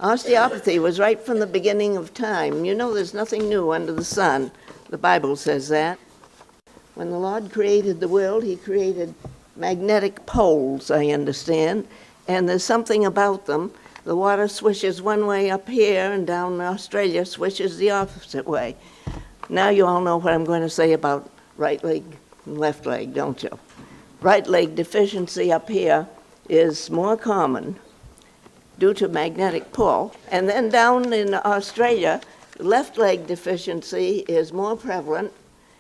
Osteopathy was right from the beginning of time. You know, there's nothing new under the sun. The Bible says that. When the Lord created the world, he created magnetic poles, I understand, and there's something about them. The water swishes one way up here, and down in Australia swishes the opposite way. Now you all know what I'm going to say about right leg and left leg, don't you? Right leg deficiency up here is more common due to magnetic pull. And then down in Australia, left leg deficiency is more prevalent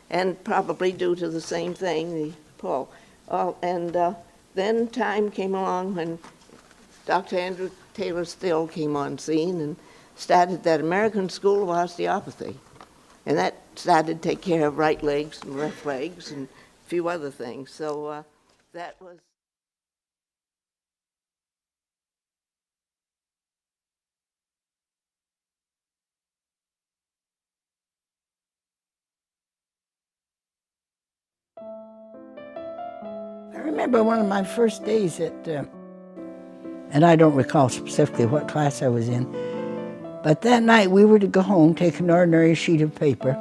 and probably due to the same thing, the pull. Then time came along when Dr. Andrew Taylor Still came on scene and started that American School of Osteopathy. And that started to take care of right legs and left legs and a few other things. So that was... I remember one of my first days at, and I don't recall specifically what class I was in, but that night we were to go home, take an ordinary sheet of paper,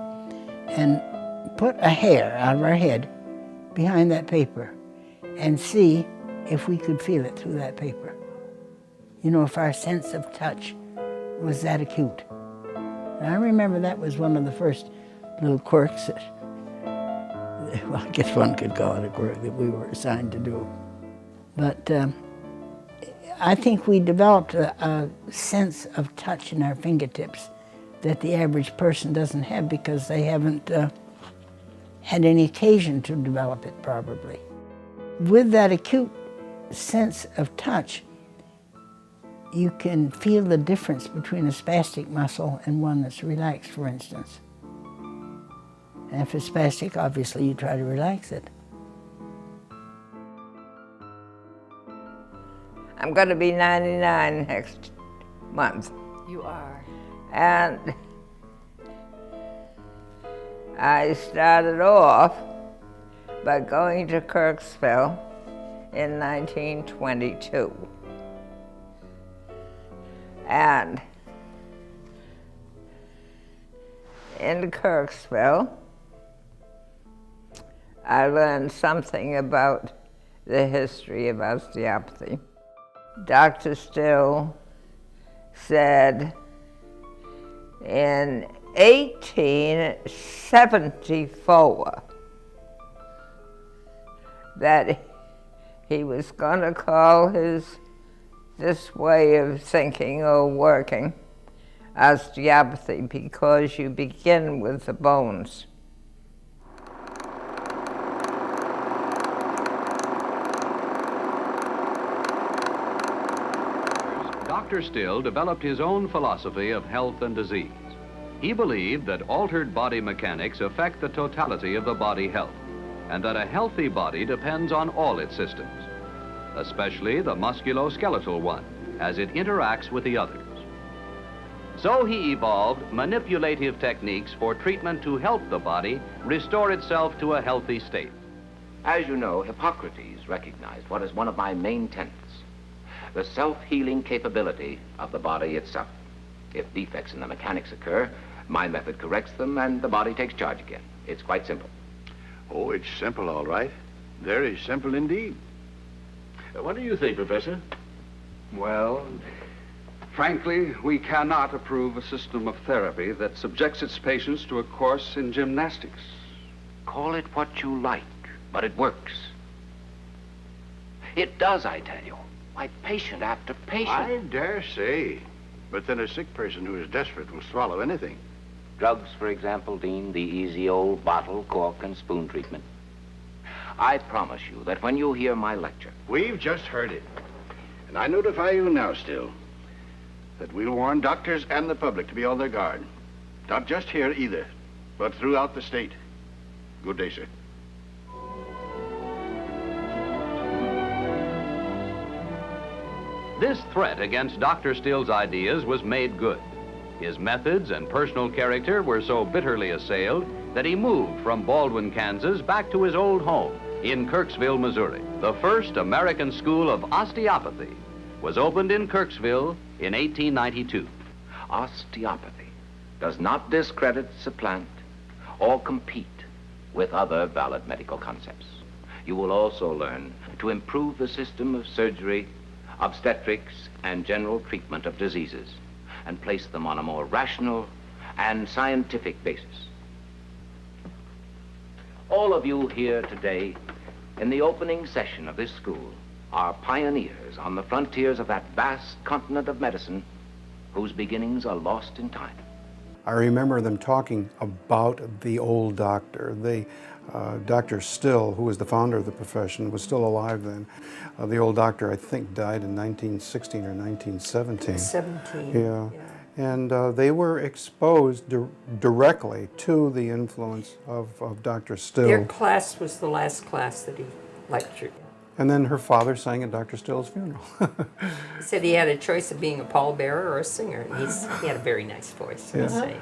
and put a hair out of our head behind that paper and see if we could feel it through that paper. You know, if our sense of touch was that acute. And I remember that was one of the first little quirks that, well, I guess one could call it a quirk that we were assigned to do. But I think we developed a sense of touch in our fingertips that the average person doesn't have because they haven't had any occasion to develop it probably. With that acute sense of touch, you can feel the difference between a spastic muscle and one that's relaxed, for instance. And if it's spastic, obviously you try to relax it. I'm going to be 99 next month. You are. And I started off by going to Kirksville in 1922. And in Kirksville, I learned something about the history of osteopathy. Dr. Still said in 1874 that he was going to call this way of thinking or working osteopathy because you begin with the bones. Dr. Still developed his own philosophy of health and disease. He believed that altered body mechanics affect the totality of the body health, and that a healthy body depends on all its systems, especially the musculoskeletal one, as it interacts with the others. So he evolved manipulative techniques for treatment to help the body restore itself to a healthy state. As you know, Hippocrates recognized what is one of my main tenets: the self-healing capability of the body itself. If defects in the mechanics occur, my method corrects them and the body takes charge again. It's quite simple. Oh, it's simple, all right. Very simple indeed. What do you think, Professor? Well, frankly, we cannot approve a system of therapy that subjects its patients to a course in gymnastics. Call it what you like, but it works. It does, I tell you. Like patient after patient. I dare say. But then a sick person who is desperate will swallow anything. Drugs, for example, Dean, the easy old bottle, cork, and spoon treatment. I promise you that when you hear my lecture... We've just heard it. And I notify you now still that we'll warn doctors and the public to be on their guard. Not just here either, but throughout the state. Good day, sir. This threat against Dr. Still's ideas was made good. His methods and personal character were so bitterly assailed that he moved from Baldwin, Kansas, back to his old home in Kirksville, Missouri, the first American school of osteopathy, was opened in Kirksville in 1892. Osteopathy does not discredit, supplant, or compete with other valid medical concepts. You will also learn to improve the system of surgery, obstetrics, and general treatment of diseases, and place them on a more rational and scientific basis. All of you here today in the opening session of this school are pioneers on the frontiers of that vast continent of medicine whose beginnings are lost in time. I remember them talking about the old doctor. Dr. Still, who was the founder of the profession, was still alive then. The old doctor, I think, died in 1916 or 1917. 17. Yeah. And they were exposed directly to the influence of Dr. Still. Their class was the last class that he lectured. And then her father sang at Dr. Still's funeral. He said he had a choice of being a pallbearer or a singer. He had a very nice voice, I say.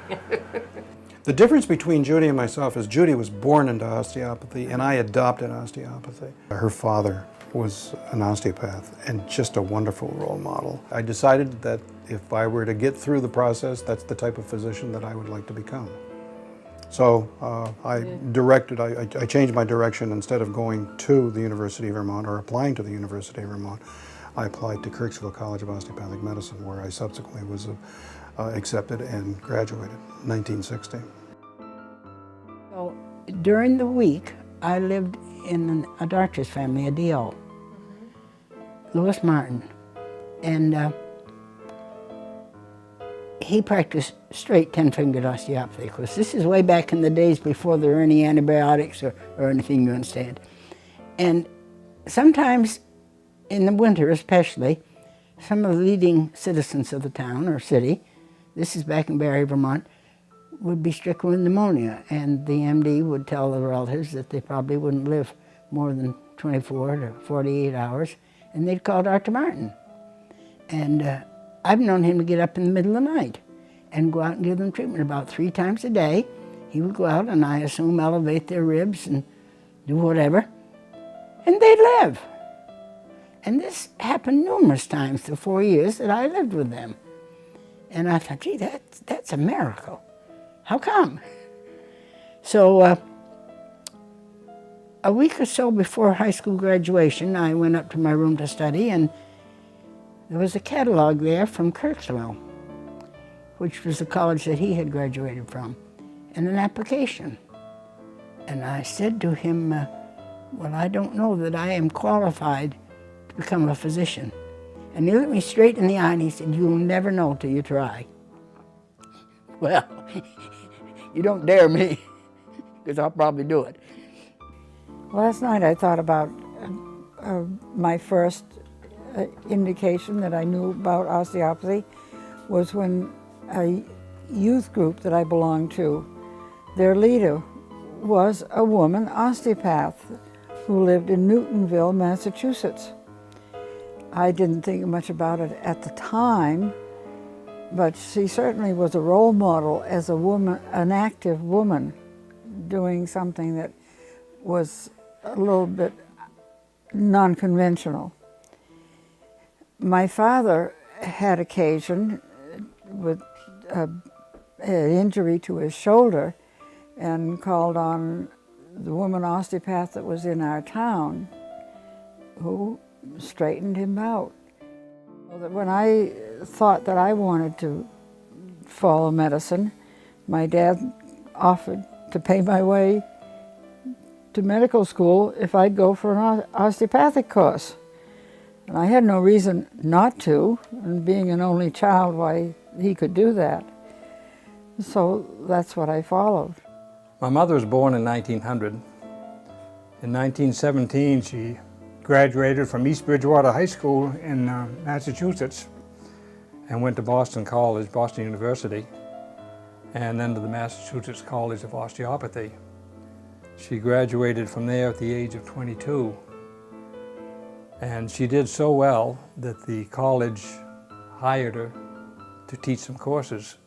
The difference between Judy and myself is Judy was born into osteopathy and I adopted osteopathy. Her father was an osteopath and just a wonderful role model. I decided that if I were to get through the process, that's the type of physician that I would like to become. So I changed my direction. Instead of going to the University of Vermont or applying to the University of Vermont, I applied to Kirksville College of Osteopathic Medicine, where I subsequently was accepted and graduated in 1960. So during the week, I lived in a doctor's family, a DO, Louis Martin, and he practiced straight 10-fingered osteopathy. Of course, this is way back in the days before there were any antibiotics or anything, you understand. And sometimes, in the winter especially, some of the leading citizens of the town or city, this is back in Barre, Vermont, would be stricken with pneumonia, and the MD would tell the relatives that they probably wouldn't live more than 24 to 48 hours, and they'd call Dr. Martin. And I've known him to get up in the middle of the night and go out and give them treatment about 3 times a day. He would go out and I assume elevate their ribs and do whatever, and they'd live. And this happened numerous times the 4 years that I lived with them. And I thought, gee, that's a miracle. How come? So a week or so before high school graduation, I went up to my room to study, and there was a catalog there from Kirksville, which was the college that he had graduated from, and an application. And I said to him, well, I don't know that I am qualified to become a physician. And he looked me straight in the eye and he said, you'll never know till you try. Well, you don't dare me, because I'll probably do it. Last night I thought about my first indication that I knew about osteopathy was when a youth group that I belonged to, their leader was a woman osteopath who lived in Newtonville, Massachusetts. I didn't think much about it at the time, but she certainly was a role model as a woman, an active woman, doing something that was a little bit non-conventional. My father had occasion with an injury to his shoulder and called on the woman osteopath that was in our town, who straightened him out. When I thought that I wanted to follow medicine, my dad offered to pay my way to medical school if I'd go for an osteopathic course. And I had no reason not to, and being an only child, why he could do that. So that's what I followed. My mother was born in 1900. In 1917, she graduated from East Bridgewater High School in Massachusetts and went to Boston College, Boston University, and then to the Massachusetts College of Osteopathy. She graduated from there at the age of 22. And she did so well that the college hired her to teach some courses.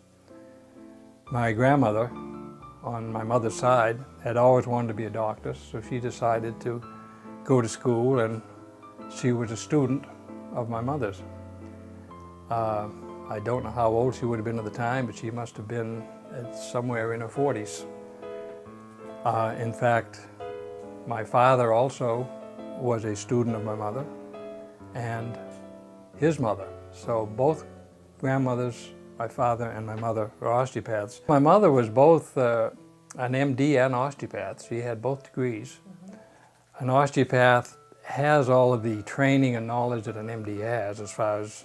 My grandmother, on my mother's side, had always wanted to be a doctor, so she decided to go to school, and she was a student of my mother's. I don't know how old she would have been at the time, but she must have been somewhere in her 40s. In fact, my father also was a student of my mother and his mother. So both grandmothers, my father and my mother, were osteopaths. My mother was both an MD and osteopath. She had both degrees. An osteopath has all of the training and knowledge that an MD has as far as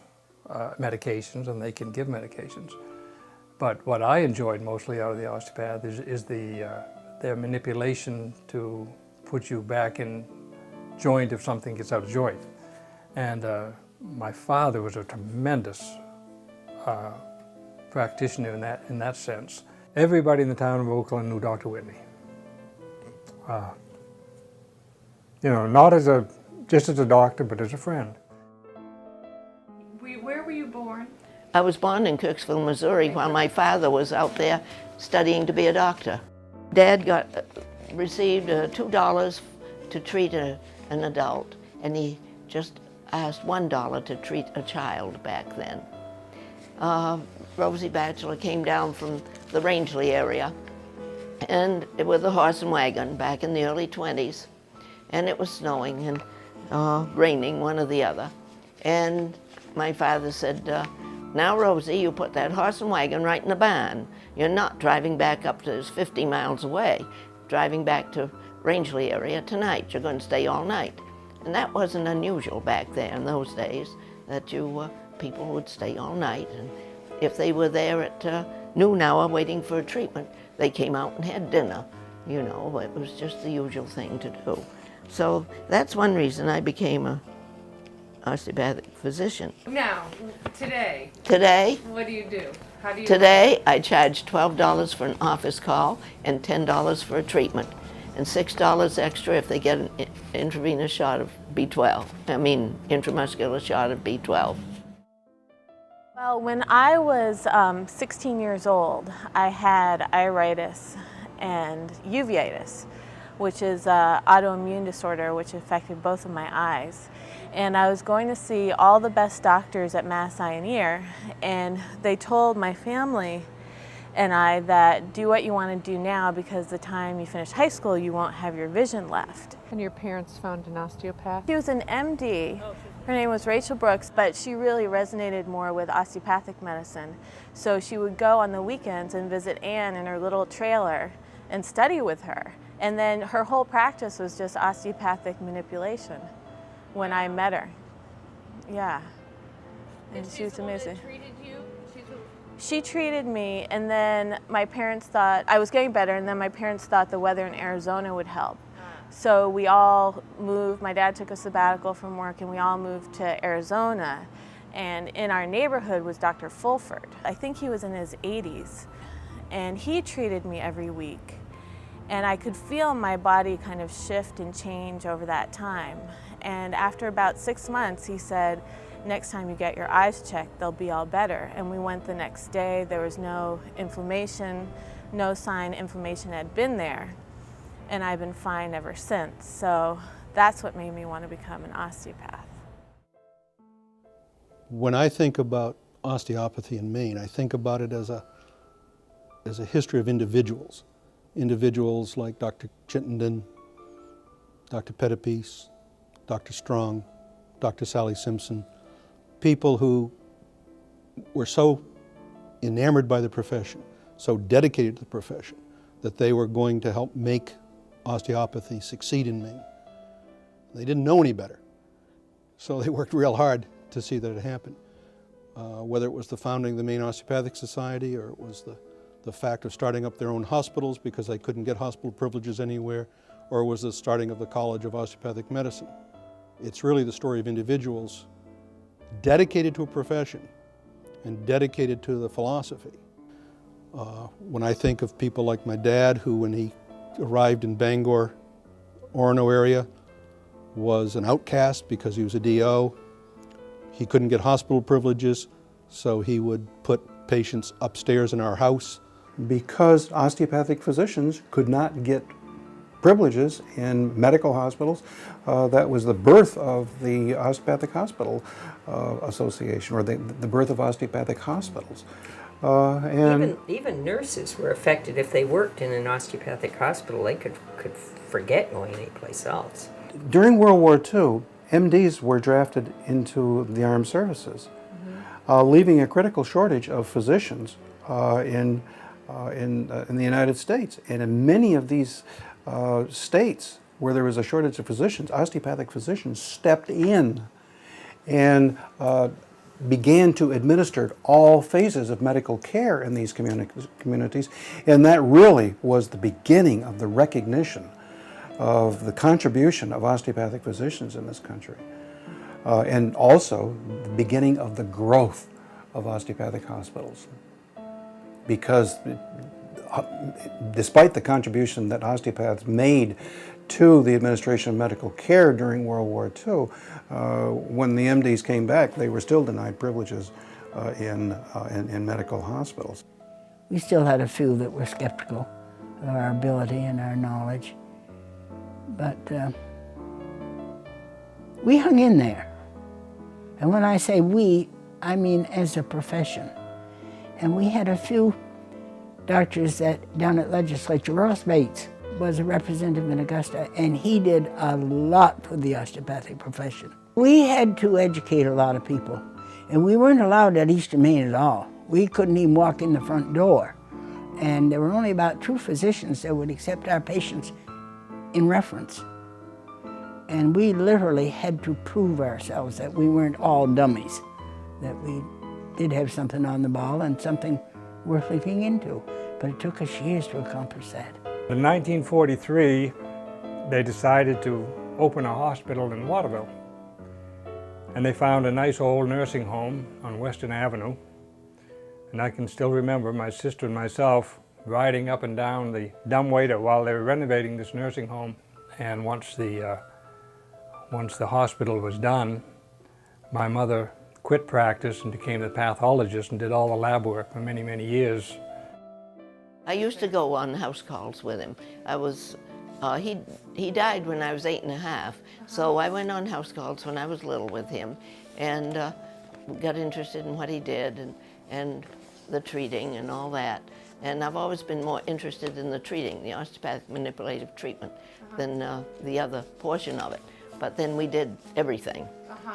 medications, and they can give medications. But what I enjoyed mostly out of the osteopath is their manipulation to put you back in joint if something gets out of joint. And my father was a tremendous practitioner in that sense. Everybody in the town of Oakland knew Dr. Whitney. You know, not just as a doctor, but as a friend. Where were you born? I was born in Kirksville, Missouri, while my father was out there studying to be a doctor. Dad received $2 to treat an adult, and he just asked $1 to treat a child back then. Rosie Batchelor came down from the Rangeley area, and with a horse and wagon back in the early 20s, and it was snowing and raining, one or the other. And my father said, now Rosie, you put that horse and wagon right in the barn. You're not driving back up to 50 miles away, driving back to Rangeley area tonight. You're going to stay all night. And that wasn't unusual back there in those days, that people would stay all night. And if they were there at noon hour waiting for a treatment, they came out and had dinner. You know, it was just the usual thing to do. So that's one reason I became a osteopathic physician. Now, today. Today? What do you do? How do you? Today, I charge $12 for an office call and $10 for a treatment, and $6 extra if they get an intravenous shot of B12. Intramuscular shot of B12. Well, when I was 16 years old, I had iritis and uveitis, which is an autoimmune disorder which affected both of my eyes. And I was going to see all the best doctors at Mass Eye and Ear, and they told my family and I that do what you want to do now, because the time you finish high school you won't have your vision left. And your parents found an osteopath? She was an MD. Her name was Rachel Brooks, but she really resonated more with osteopathic medicine. So she would go on the weekends and visit Anne in her little trailer and study with her. And then her whole practice was just osteopathic manipulation when I met her. Yeah. And she was amazing. Treated you? She treated me, and then my parents thought I was getting better, and then my parents thought the weather in Arizona would help. So we all moved. My dad took a sabbatical from work, and we all moved to Arizona. And in our neighborhood was Dr. Fulford. I think he was in his 80s, and he treated me every week. And I could feel my body kind of shift and change over that time. And after about 6 months, he said, next time you get your eyes checked, they'll be all better. And we went the next day. There was no inflammation, no sign inflammation had been there. And I've been fine ever since. So that's what made me want to become an osteopath. When I think about osteopathy in Maine, I think about it as a history of individuals. Individuals like Dr. Chittenden, Dr. Pettipies, Dr. Strong, Dr. Sally Simpson, people who were so enamored by the profession, so dedicated to the profession, that they were going to help make osteopathy succeed in Maine. They didn't know any better, so they worked real hard to see that it happened. Whether it was the founding of the Maine Osteopathic Society, or it was the fact of starting up their own hospitals because they couldn't get hospital privileges anywhere, or it was the starting of the College of Osteopathic Medicine. It's really the story of individuals dedicated to a profession and dedicated to the philosophy. When I think of people like my dad, who when he arrived in Bangor, Orono area, was an outcast because he was a DO. He couldn't get hospital privileges, so he would put patients upstairs in our house. Because osteopathic physicians could not get privileges in medical hospitals. That was the birth of the Osteopathic Hospital Association, or the birth of osteopathic hospitals. Even nurses were affected. If they worked in an osteopathic hospital, they could forget going anyplace else. During World War II, MDs were drafted into the armed services, leaving a critical shortage of physicians in the United States. And in many of these states where there was a shortage of physicians, osteopathic physicians stepped in and began to administer all phases of medical care in these communities. And that really was the beginning of the recognition of the contribution of osteopathic physicians in this country. And also the beginning of the growth of osteopathic hospitals. Because despite the contribution that osteopaths made to the administration of medical care during World War II, when the MDs came back, they were still denied privileges in medical hospitals. We still had a few that were skeptical of our ability and our knowledge, but we hung in there. And when I say we, I mean as a profession. And we had a few doctors that down at legislature. Ross Bates was a representative in Augusta, and he did a lot for the osteopathic profession. We had to educate a lot of people, and we weren't allowed at Eastern Maine at all. We couldn't even walk in the front door. And there were only about 2 physicians that would accept our patients in reference. And we literally had to prove ourselves that we weren't all dummies, that we did have something on the ball and something worth looking into. But it took us years to accomplish that. In 1943, they decided to open a hospital in Waterville. And they found a nice old nursing home on Western Avenue. And I can still remember my sister and myself riding up and down the dumbwaiter while they were renovating this nursing home. And once the hospital was done, my mother quit practice and became the pathologist and did all the lab work for many, many years. I used to go on house calls with him. He died when I was 8 and a half, so I went on house calls when I was little with him, and got interested in what he did and the treating and all that. And I've always been more interested in the treating, the osteopathic manipulative treatment, than the other portion of it. But then we did everything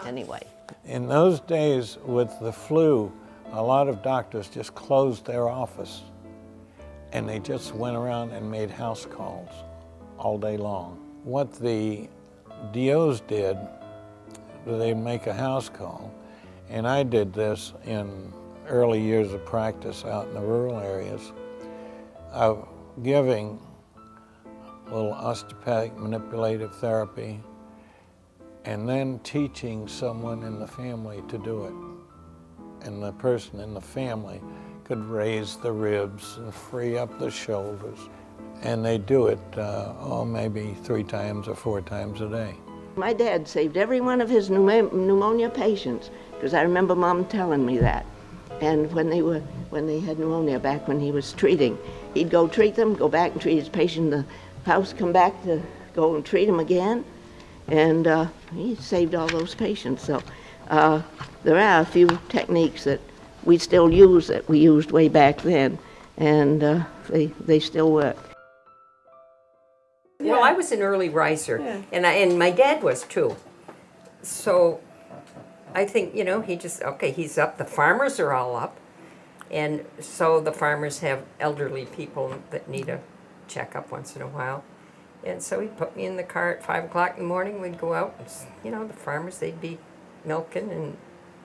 anyway. In those days with the flu, a lot of doctors just closed their office and they just went around and made house calls all day long. What the DOs did, they make a house call, and I did this in early years of practice out in the rural areas, of giving a little osteopathic manipulative therapy and then teaching someone in the family to do it. And the person in the family could raise the ribs and free up the shoulders. And they do it, maybe 3 times or 4 times a day. My dad saved every one of his pneumonia patients, because I remember Mom telling me that. And when they had pneumonia back when he was treating, he'd go treat them, go back and treat his patient in the house, come back to go and treat him again. And he saved all those patients. So there are a few techniques that we still use that we used way back then, and they still work. Well, I was an early riser, and my dad was too. So I think, he's up. The farmers are all up, and so the farmers have elderly people that need a checkup once in a while. And so he'd put me in the car at 5 o'clock in the morning. We'd go out, and, the farmers, they'd be milking and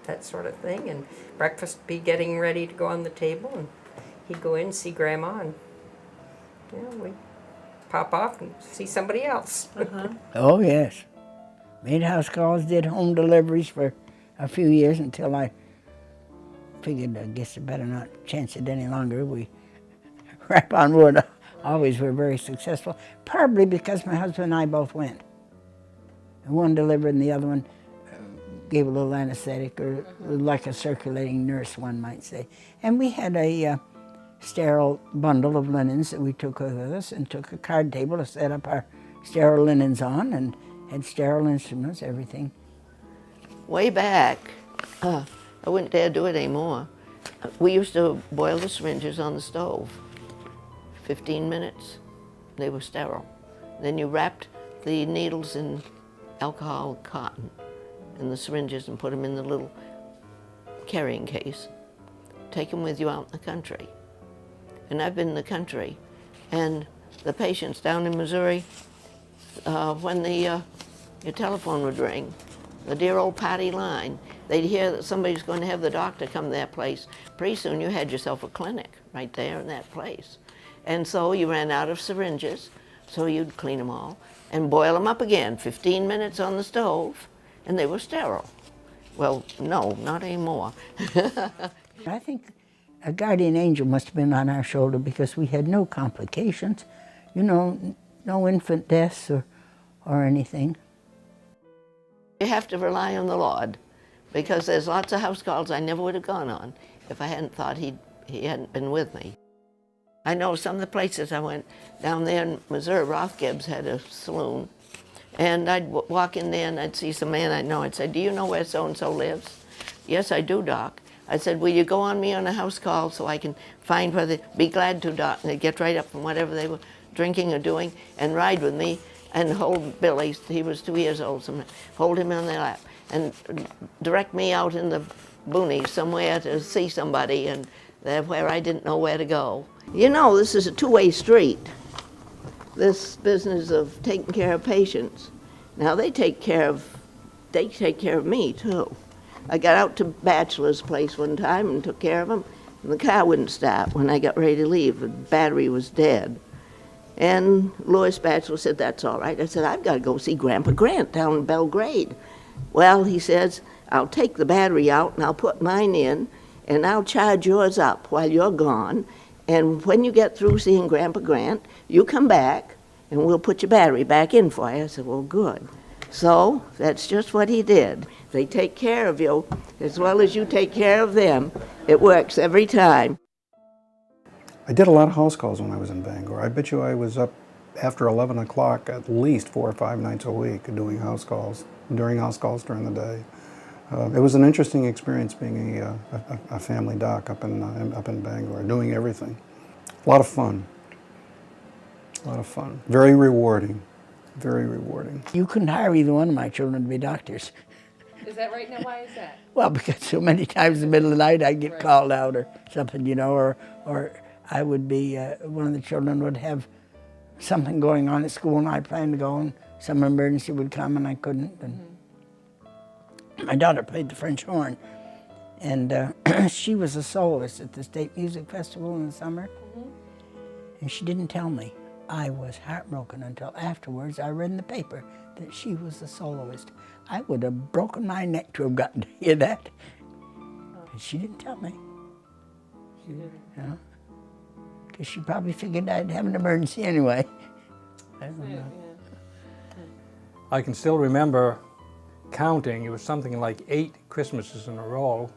that sort of thing. And breakfast would be getting ready to go on the table. And he'd go in and see Grandma, and, we'd pop off and see somebody else. Oh, yes. Made house calls, did home deliveries for a few years until I figured, I guess I better not chance it any longer. We rap on wood. Always were very successful, probably because my husband and I both went. And one delivered and the other one gave a little anesthetic, or like a circulating nurse, one might say. And we had a sterile bundle of linens that we took with us and took a card table to set up our sterile linens on and had sterile instruments, everything. Way back, I wouldn't dare do it anymore. We used to boil the syringes on the stove. 15 minutes, they were sterile. Then you wrapped the needles in alcohol cotton in the syringes and put them in the little carrying case. Take them with you out in the country. And I've been in the country, and the patients down in Missouri, when your telephone would ring, the dear old Patty line, they'd hear that somebody's going to have the doctor come to that place. Pretty soon you had yourself a clinic right there in that place. And so you ran out of syringes, so you'd clean them all and boil them up again, 15 minutes on the stove, and they were sterile. Well, no, not anymore. I think a guardian angel must have been on our shoulder because we had no complications, you know, no infant deaths or anything. You have to rely on the Lord, because there's lots of house calls I never would have gone on if I hadn't thought he hadn't been with me. I know some of the places I went down there in Missouri, Roth Gibbs had a saloon, and I'd walk in there and I'd see some man I know. I'd say, "Do you know where so-and-so lives?" "Yes, I do, Doc." I said, "Will you go on me on a house call so I can find where they..." "Be glad to, Doc." And they'd get right up from whatever they were drinking or doing and ride with me and hold Billy, he was 2 years old, hold him on their lap and direct me out in the boonies somewhere to see somebody and where I didn't know where to go. You know, this is a two-way street, this business of taking care of patients. Now they take care of me too. I got out to Bachelor's place one time and took care of him, and the car wouldn't start when I got ready to leave. The battery was dead. And Louis Batchelor said, "That's all right." I said, "I've got to go see Grandpa Grant down in Belgrade." "Well," he says, "I'll take the battery out and I'll put mine in and I'll charge yours up while you're gone. And when you get through seeing Grandpa Grant, you come back and we'll put your battery back in for you." I said, "Well, good." So that's just what he did. They take care of you as well as you take care of them. It works every time. I did a lot of house calls when I was in Bangor. I bet you I was up after 11 o'clock at least 4 or 5 nights a week doing house calls, during the day. It was an interesting experience being a family doc up in Bangor, doing everything. A lot of fun. A lot of fun. Very rewarding. Very rewarding. You couldn't hire either one of my children to be doctors. Is that right? Now, why is that? Well, because so many times in the middle of the night I'd get called out or something, you know, or I would be, one of the children would have something going on at school and I planned to go and some emergency would come and I couldn't. And my daughter played the French horn and she was a soloist at the State Music Festival in the summer. And she didn't tell me. I was heartbroken until afterwards I read in the paper that she was a soloist. I would have broken my neck to have gotten to hear that. But she didn't tell me. She didn't, you know? Because she probably figured I'd have an emergency anyway. I don't know. I can still remember counting, it was something like 8 Christmases in a row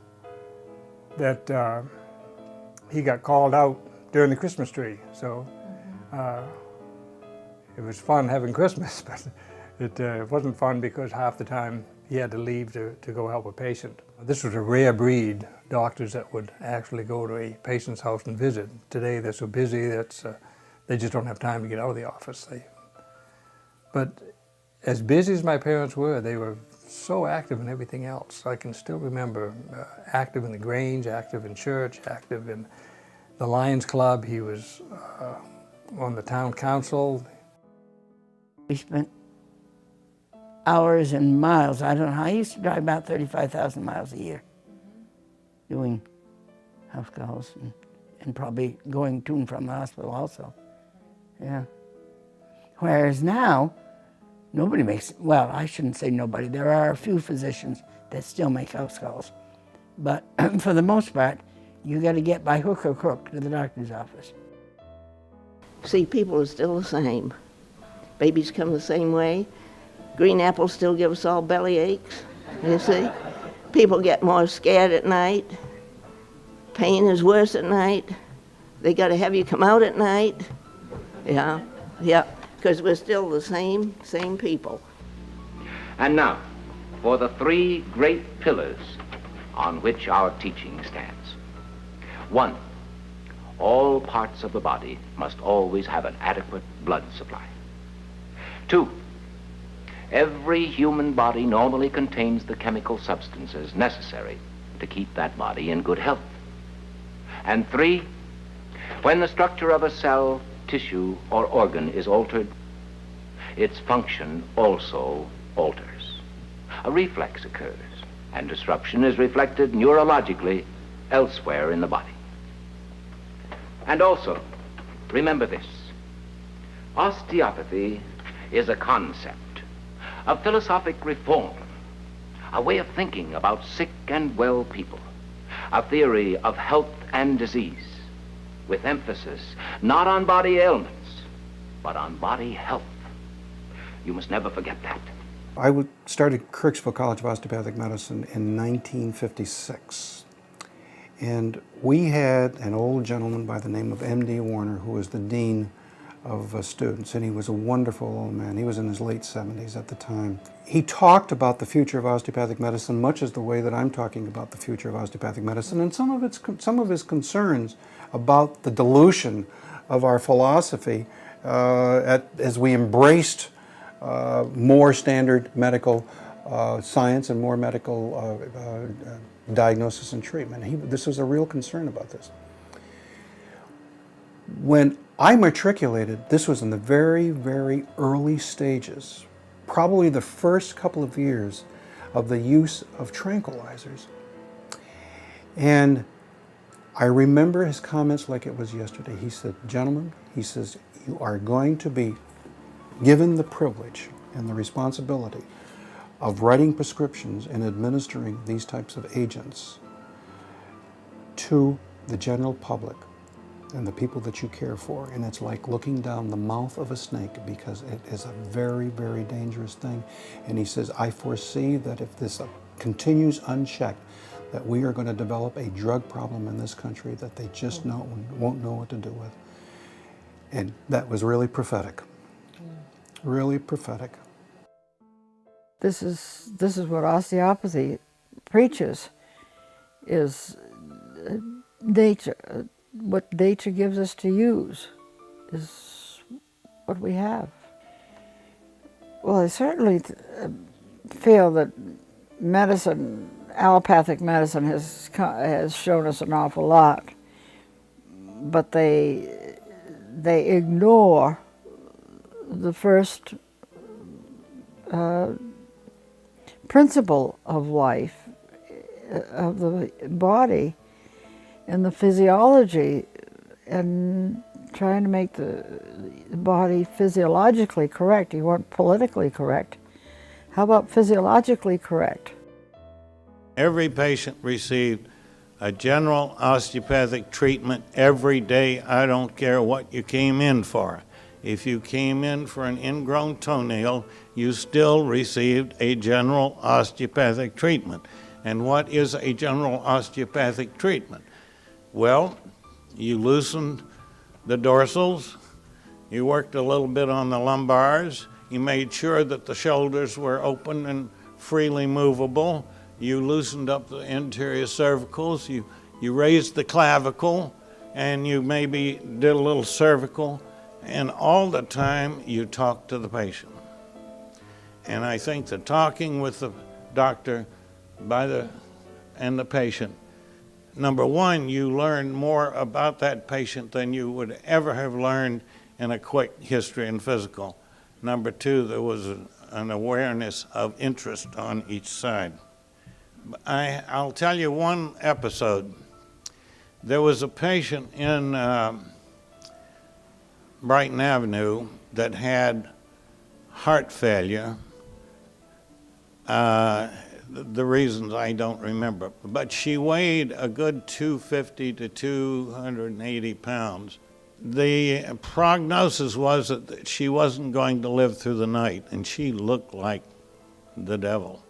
that he got called out during the Christmas tree. So it was fun having Christmas, but it wasn't fun because half the time he had to leave to go help a patient. This was a rare breed, doctors that would actually go to a patient's house and visit. Today they're so busy that they just don't have time to get out of the office. But as busy as my parents were, they were so active in everything else. I can still remember active in the Grange, active in church, active in the Lions Club. He was on the town council. We spent hours and miles. I don't know. I used to drive about 35,000 miles a year doing house calls and probably going to and from the hospital also. Yeah. Whereas now, nobody makes, well, I shouldn't say nobody. There are a few physicians that still make house calls. But for the most part, you got to get by hook or crook to the doctor's office. See, people are still the same. Babies come the same way. Green apples still give us all belly aches, you see. People get more scared at night. Pain is worse at night. They got to have you come out at night. Yeah, yeah, because we're still the same people. And now, for the three great pillars on which our teaching stands. 1, all parts of the body must always have an adequate blood supply. 2, every human body normally contains the chemical substances necessary to keep that body in good health. And 3, when the structure of a cell, tissue, or organ is altered, its function also alters. A reflex occurs, and disruption is reflected neurologically elsewhere in the body. And also, remember this, osteopathy is a concept, a philosophic reform, a way of thinking about sick and well people, a theory of health and disease, with emphasis not on body ailments, but on body health. You must never forget that. I started Kirksville College of Osteopathic Medicine in 1956. And we had an old gentleman by the name of M.D. Warner, who was the dean of students, and he was a wonderful old man. He was in his late 70s at the time. He talked about the future of osteopathic medicine much as the way that I'm talking about the future of osteopathic medicine, and some of his concerns about the dilution of our philosophy as we embraced more standard medical science and more medical diagnosis and treatment. This was a real concern about this. When I matriculated, this was in the very, very early stages, probably the first couple of years of the use of tranquilizers. And I remember his comments like it was yesterday. He said, "Gentlemen," he says, "you are going to be given the privilege and the responsibility of writing prescriptions and administering these types of agents to the general public and the people that you care for. And it's like looking down the mouth of a snake, because it is a very, very dangerous thing." And he says, "I foresee that if this continues unchecked, that we are going to develop a drug problem in this country that they just won't know what to do with." And that was really prophetic. Really prophetic. This is what osteopathy preaches, is nature. What nature gives us to use is what we have. Well, I certainly feel that medicine, allopathic medicine, has shown us an awful lot, but they ignore the first principle of life, of the body, and the physiology, and trying to make the body physiologically correct. You weren't politically correct. How about physiologically correct? Every patient received a general osteopathic treatment every day. I don't care what you came in for. If you came in for an ingrown toenail, you still received a general osteopathic treatment. And what is a general osteopathic treatment? Well, you loosened the dorsals, you worked a little bit on the lumbars, you made sure that the shoulders were open and freely movable, you loosened up the anterior cervicals, you raised the clavicle, and you maybe did a little cervical, and all the time you talked to the patient. And I think that talking with the doctor and the patient, number one, you learn more about that patient than you would ever have learned in a quick history and physical. Number two, there was an awareness of interest on each side. I'll tell you one episode. There was a patient in Brighton Avenue that had heart failure. The reasons I don't remember, but she weighed a good 250 to 280 pounds. The prognosis was that she wasn't going to live through the night, and she looked like the devil.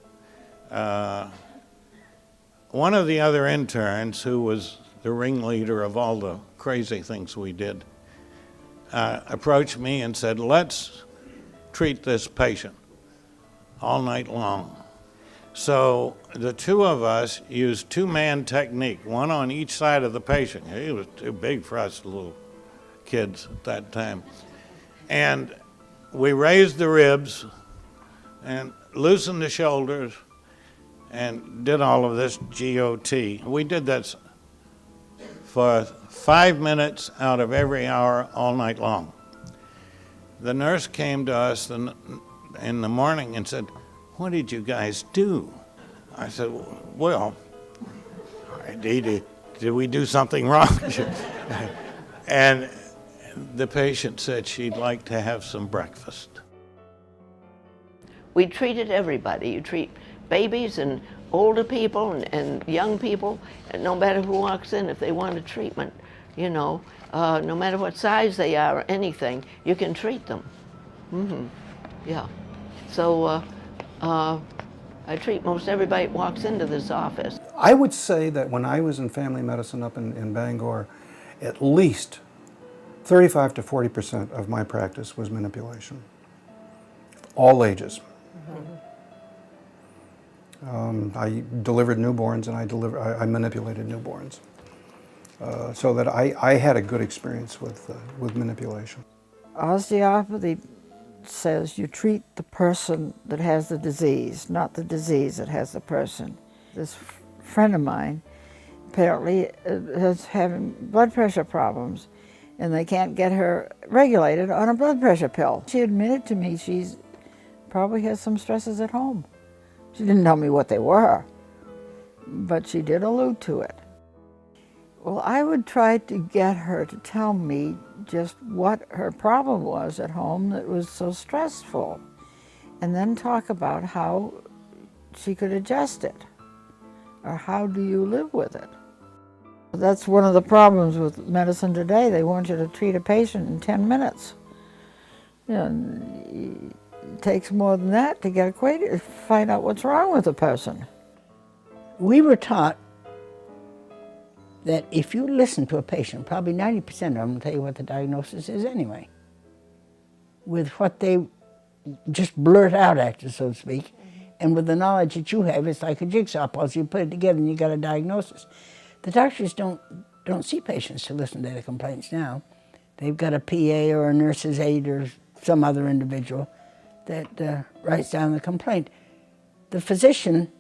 One of the other interns, who was the ringleader of all the crazy things we did, approached me and said, let's treat this patient all night long. So the two of us used two-man technique, one on each side of the patient. He was too big for us little kids at that time. And we raised the ribs and loosened the shoulders and did all of this GOT. We did this for 5 minutes out of every hour all night long. The nurse came to us in the morning and said, what did you guys do? I said, well, did we do something wrong? And the patient said she'd like to have some breakfast. We treated everybody. You treat babies and older people and young people, and no matter who walks in, if they want a treatment, you know, no matter what size they are or anything, you can treat them. Yeah. So I treat most everybody that walks into this office. I would say that when I was in family medicine up in Bangor, at least 35 to 40% of my practice was manipulation. All ages. I delivered newborns and I manipulated newborns. So that I had a good experience with manipulation. Osteopathy says you treat the person that has the disease, not the disease that has the person. This friend of mine apparently is having blood pressure problems, and they can't get her regulated on a blood pressure pill. She admitted to me she probably has some stresses at home. She didn't tell me what they were, but she did allude to it. Well, I would try to get her to tell me just what her problem was at home that was so stressful, and then talk about how she could adjust it, or how do you live with it. That's one of the problems with medicine today. They want you to treat a patient in 10 minutes. You know, it takes more than that to get acquainted, find out what's wrong with a person. We were taught that if you listen to a patient, probably 90% of them will tell you what the diagnosis is anyway. With what they just blurt out at you, so to speak, and with the knowledge that you have, it's like a jigsaw puzzle. You put it together and you got a diagnosis. The doctors don't see patients to listen to their complaints now. They've got a PA or a nurse's aide or some other individual that writes down the complaint. The physician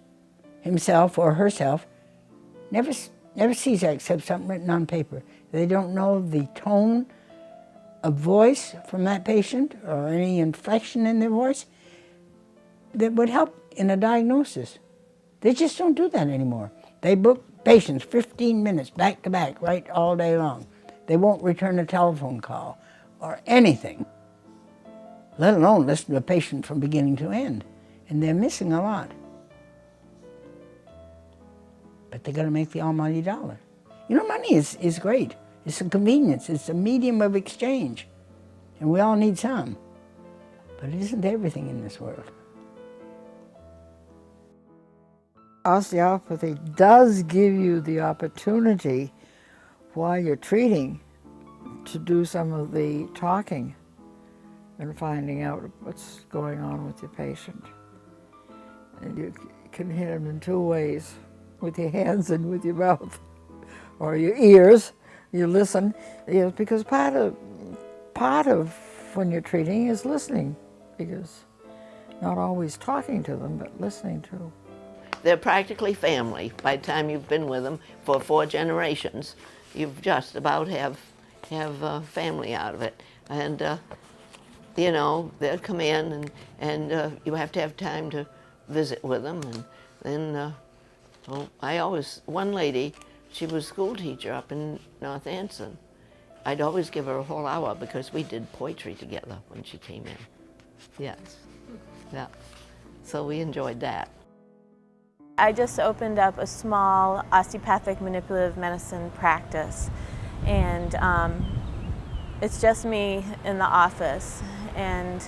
himself or herself never sees that except something written on paper. They don't know the tone of voice from that patient or any inflection in their voice that would help in a diagnosis. They just don't do that anymore. They book patients 15 minutes back to back, right, all day long. They won't return a telephone call or anything, let alone listen to a patient from beginning to end. And they're missing a lot. But they got to make the almighty dollar. You know, money is great. It's a convenience. It's a medium of exchange. And we all need some. But it isn't everything in this world. Osteopathy does give you the opportunity while you're treating to do some of the talking and finding out what's going on with your patient. And you can hit them in two ways, with your hands and with your mouth, or your ears. You listen, yes, because part of when you're treating is listening, because not always talking to them, but listening to them. They're practically family. By the time you've been with them for 4 generations, you've just about have family out of it. And you know, they'll come in and you have to have time to visit with them. And then one lady, she was a school teacher up in North Anson. I'd always give her a whole hour because we did poetry together when she came in. Yes, yeah. So we enjoyed that. I just opened up a small osteopathic manipulative medicine practice, and it's just me in the office. And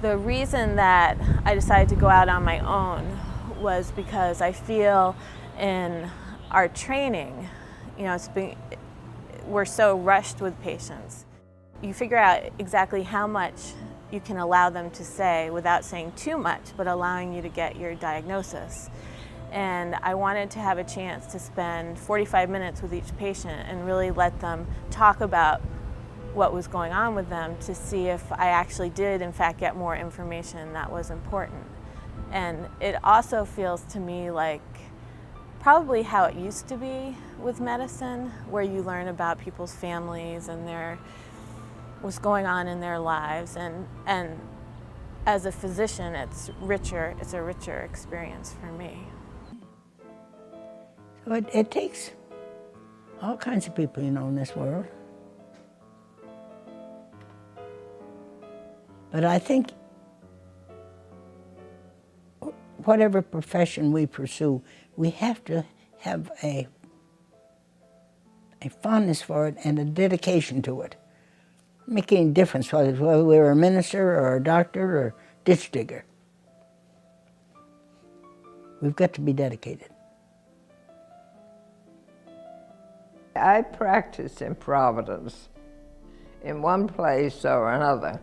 the reason that I decided to go out on my own was because I feel in our training, You know, we're so rushed with patients. You figure out exactly how much you can allow them to say without saying too much, but allowing you to get your diagnosis. And I wanted to have a chance to spend 45 minutes with each patient and really let them talk about what was going on with them to see if I actually did in fact get more information that was important. And it also feels to me like probably how it used to be with medicine, where you learn about people's families and what's going on in their lives. And as a physician, it's a richer experience for me. So it takes all kinds of people, you know, in this world. But I think whatever profession we pursue, we have to have a fondness for it and a dedication to it. Make any difference whether we're a minister or a doctor or ditch digger. We've got to be dedicated. I practiced in Providence, in one place or another,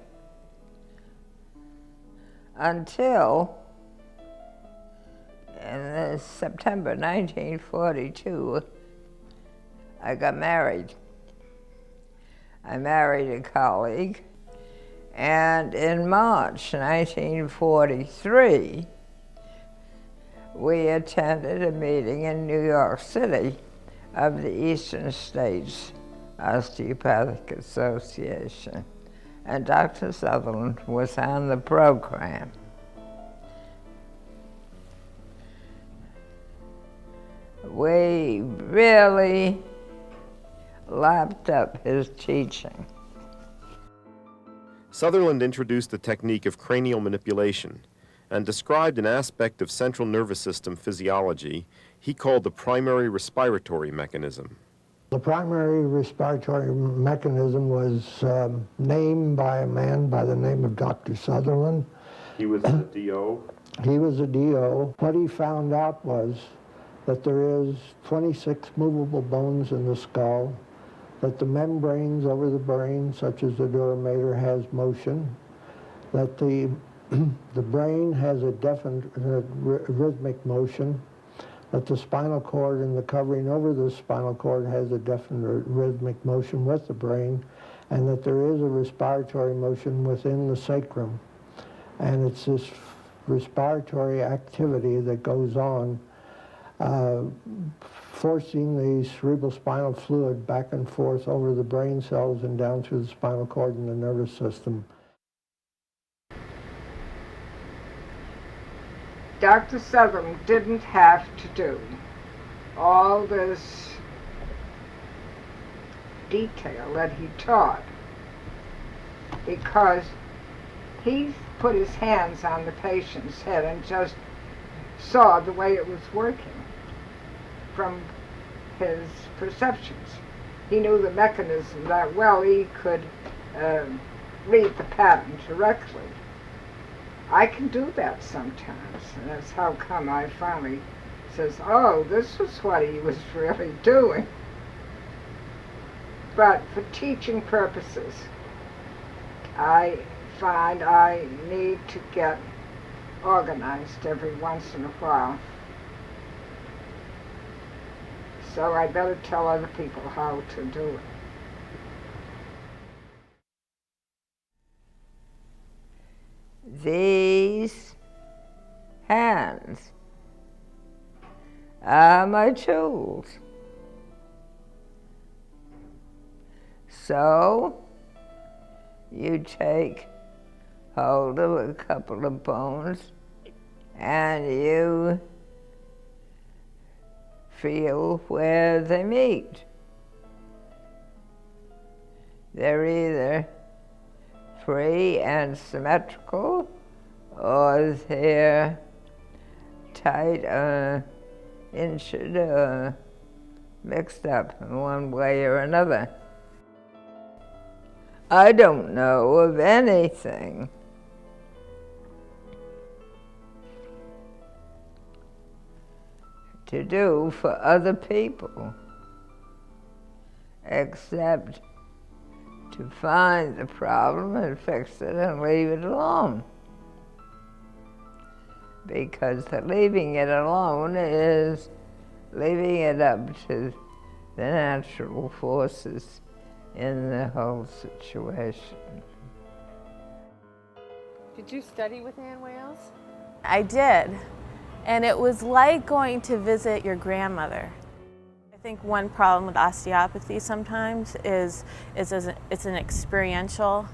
until in September 1942, I got married. I married a colleague, and in March 1943, we attended a meeting in New York City of the Eastern States Osteopathic Association, and Dr. Sutherland was on the program. We really lapped up his teaching. Sutherland introduced the technique of cranial manipulation and described an aspect of central nervous system physiology he called the primary respiratory mechanism. The primary respiratory mechanism was named by a man by the name of Dr. Sutherland. He was a DO? He was a DO. What he found out was that there is 26 movable bones in the skull, that the membranes over the brain, such as the dura mater, has motion, that the brain has a definite rhythmic motion, that the spinal cord and the covering over the spinal cord has a definite rhythmic motion with the brain, and that there is a respiratory motion within the sacrum. And it's this respiratory activity that goes on, forcing the cerebrospinal fluid back and forth over the brain cells and down through the spinal cord and the nervous system. Dr. Sutherland didn't have to do all this detail that he taught, because he put his hands on the patient's head and just saw the way it was working from his perceptions. He knew the mechanism that well. He could read the pattern directly. I can do that sometimes, and that's how come I finally says, oh, this was what he was really doing. But for teaching purposes, I find I need to get organized every once in a while. So I better tell other people how to do it. These hands are my tools. So you take hold of a couple of bones and you feel where they meet. They're either free and symmetrical, or they're tight, injured, or mixed up in one way or another. I don't know of anything to do for other people except to find the problem and fix it and leave it alone. Because leaving it alone is leaving it up to the natural forces in the whole situation. Did you study with Ann Wales? I did, and it was like going to visit your grandmother. I think one problem with osteopathy sometimes is it's an experiential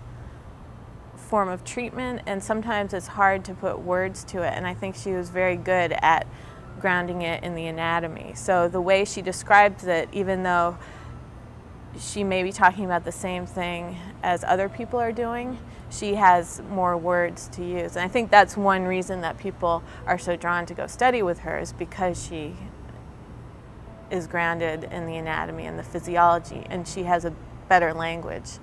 form of treatment, and sometimes it's hard to put words to it, and I think she was very good at grounding it in the anatomy. So the way she describes it, even though she may be talking about the same thing as other people are doing, she has more words to use. And I think that's one reason that people are so drawn to go study with her, is because she is grounded in the anatomy and the physiology, and she has a better language,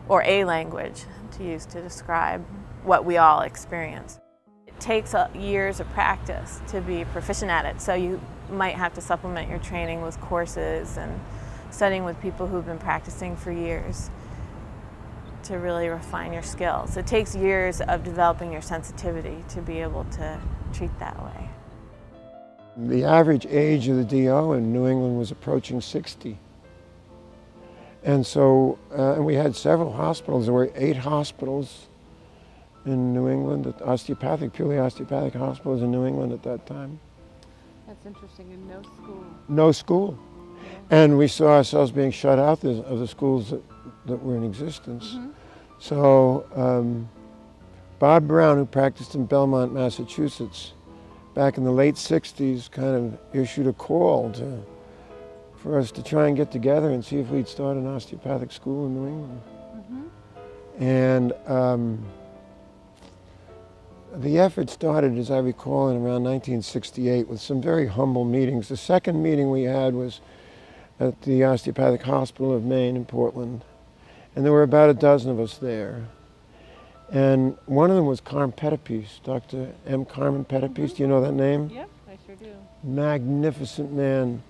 or a language to use to describe what we all experience. It takes years of practice to be proficient at it, so you might have to supplement your training with courses and studying with people who've been practicing for years to really refine your skills. It takes years of developing your sensitivity to be able to treat that way. The average age of the DO in New England was approaching 60. And so, and we had several hospitals. There were 8 hospitals in New England, purely osteopathic hospitals in New England at that time. That's interesting, and no school. No school. Yeah. And we saw ourselves being shut out of the schools that were in existence. Mm-hmm. So Bob Brown, who practiced in Belmont, Massachusetts, back in the late 60s, kind of issued a call for us to try and get together and see if we'd start an osteopathic school in New England. Mm-hmm. And the effort started, as I recall, in around 1968 with some very humble meetings. The second meeting we had was at the Osteopathic Hospital of Maine in Portland. And there were about a dozen of us there. And one of them was Carmen Pettipies, Dr. M. Carmen Pettipies. Mm-hmm. Do you know that name? Yep, I sure do. Magnificent man.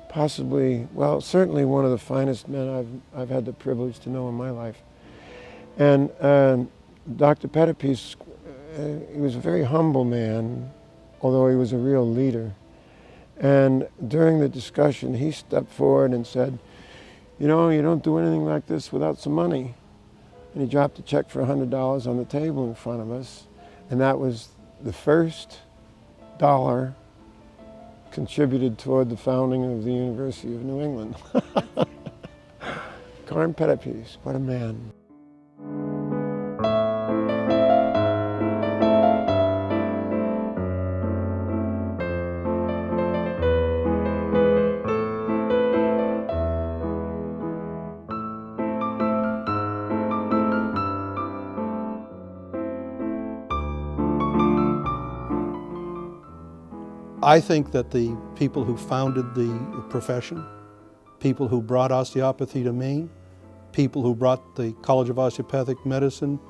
Possibly, well, certainly one of the finest men I've had the privilege to know in my life. And Dr. Pettipies, he was a very humble man, although he was a real leader. And during the discussion, he stepped forward and said, you know, you don't do anything like this without some money. And he dropped a check for $100 on the table in front of us. And that was the first dollar contributed toward the founding of the University of New England. Carmen Pettipies, what a man. I think that the people who founded the profession, people who brought osteopathy to Maine, people who brought the College of Osteopathic Medicine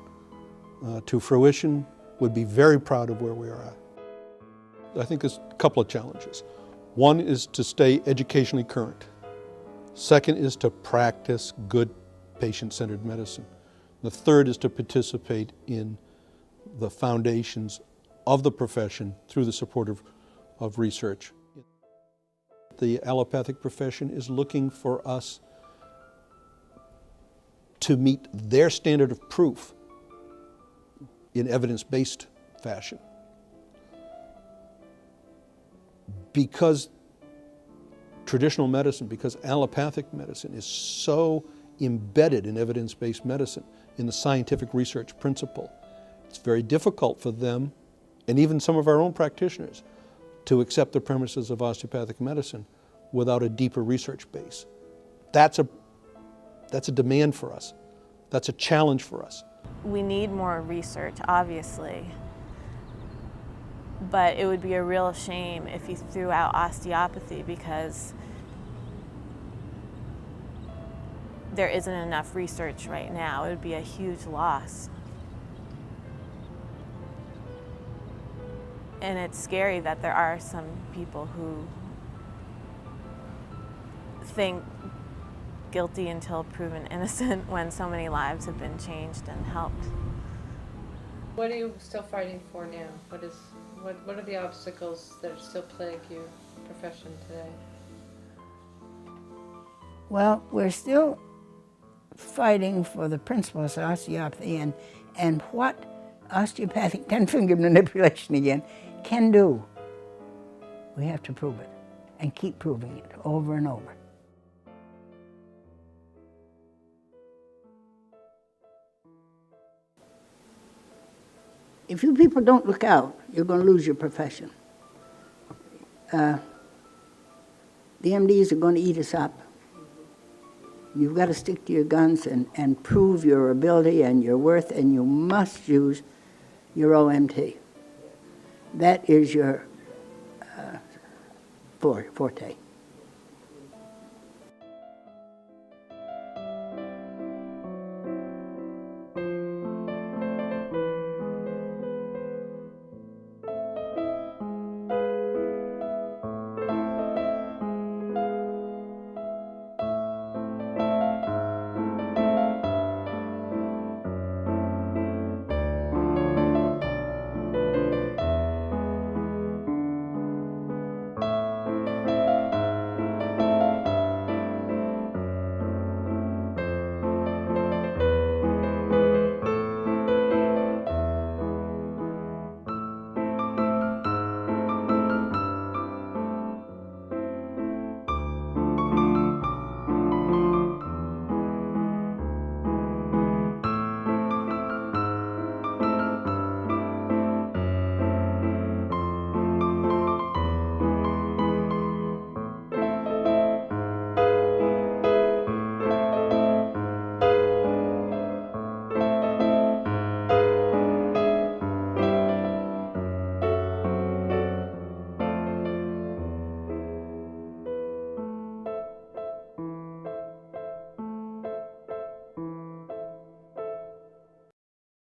to fruition would be very proud of where we are at. I think there's a couple of challenges. One is to stay educationally current. Second is to practice good patient-centered medicine. The third is to participate in the foundations of the profession through the support of research. The allopathic profession is looking for us to meet their standard of proof in evidence-based fashion. Because traditional medicine, because allopathic medicine is so embedded in evidence-based medicine, in the scientific research principle, it's very difficult for them, and even some of our own practitioners, to accept the premises of osteopathic medicine without a deeper research base. That's a demand for us. That's a challenge for us. We need more research, obviously, but it would be a real shame if you threw out osteopathy because there isn't enough research right now. It would be a huge loss. And it's scary that there are some people who think guilty until proven innocent when so many lives have been changed and helped. What are you still fighting for now? What are the obstacles that still plague your profession today? Well, we're still fighting for the principles of osteopathy and what osteopathic 10-finger manipulation again can do. We have to prove it and keep proving it over and over. If you people don't look out, you're going to lose your profession. The MDs are going to eat us up. You've got to stick to your guns and prove your ability and your worth, and you must use your OMT. That is your forte.